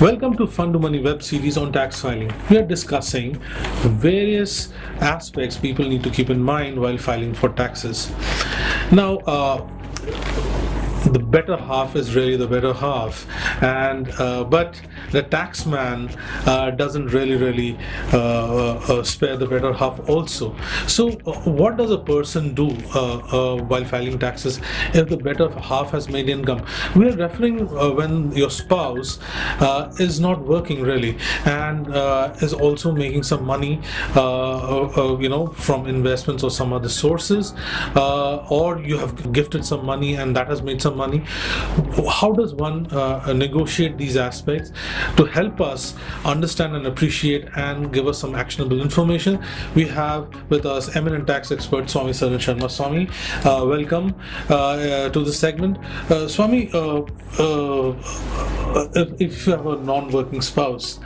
Welcome to Fund to Money web series on tax filing. We are discussing various aspects people need to keep in mind while filing for taxes. Now, the better half is really the better half, and but the taxman doesn't really spare the better half also. So what does a person do while filing taxes if the better half has made income? We are referring when your spouse is not working really and is also making some money from investments or some other sources, or you have gifted some money and that has made some money. How does one negotiate these aspects to help us understand and appreciate and give us some actionable information? We have with us eminent tax expert Swami Saran Sharma. Swami, welcome to the segment. Swami, if you have a non-working spouse,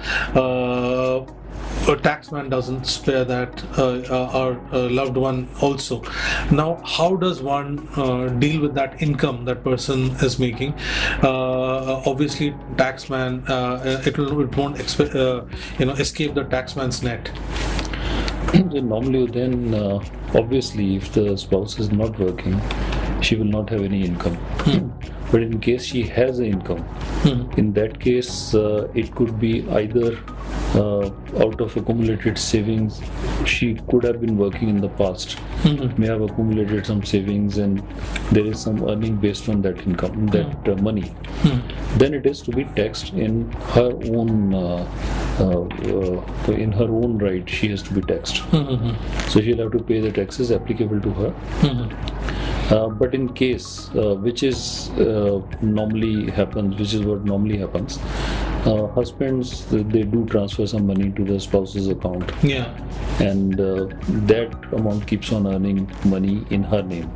a taxman doesn't spare that our loved one also. Now, how does one deal with that income that person is making? Obviously, taxman it won't escape the taxman's net. Normally, then obviously, if the spouse is not working, she will not have any income. But in case she has an income, in that case, it could be either out of accumulated savings. She could have been working in the past, may have accumulated some savings, and there is some earning based on that income, that money. Then it is to be taxed in her own right. She has to be taxed. So she'll have to pay the taxes applicable to her. But in case, which is what normally happens, husbands, they do transfer some money to the spouse's account. Yeah. And that amount keeps on earning money in her name.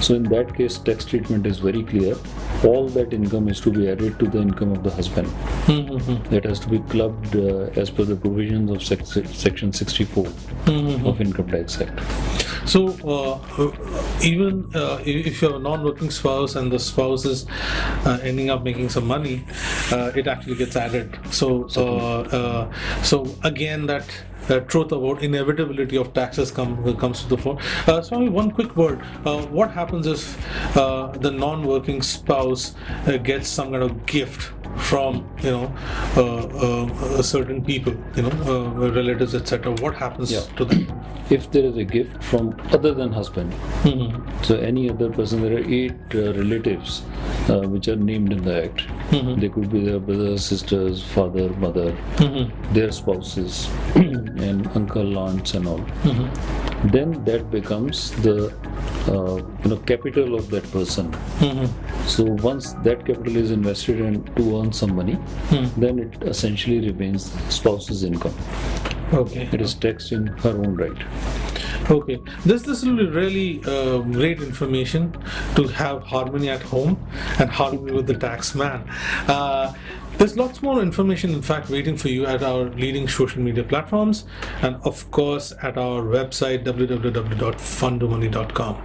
So in that case, tax treatment is very clear. All that income is to be added to the income of the husband. That has to be clubbed as per the provisions of Section 64 of Income Tax Act. So even if you have a non-working spouse and the spouse is ending up making some money, it actually gets added. So again, that truth about inevitability of taxes comes to the fore. Swami, one quick word. What happens if the non-working spouse gets some kind of gift from certain people, relatives, etc.? What happens to them? If there is a gift from other than husband, so any other person, there are 8 relatives which are named in the act. They could be their brothers, sisters, father, mother, their spouses, and uncle, aunts, and all. Then that becomes the capital of that person. So once that capital is invested and to earn some money, then it essentially remains spouse's income. Okay. It is taxed in her own right. Okay, this will be really great information to have harmony at home and harmony with the tax man. There's lots more information, in fact, waiting for you at our leading social media platforms and, of course, at our website www.fundtomoney.com.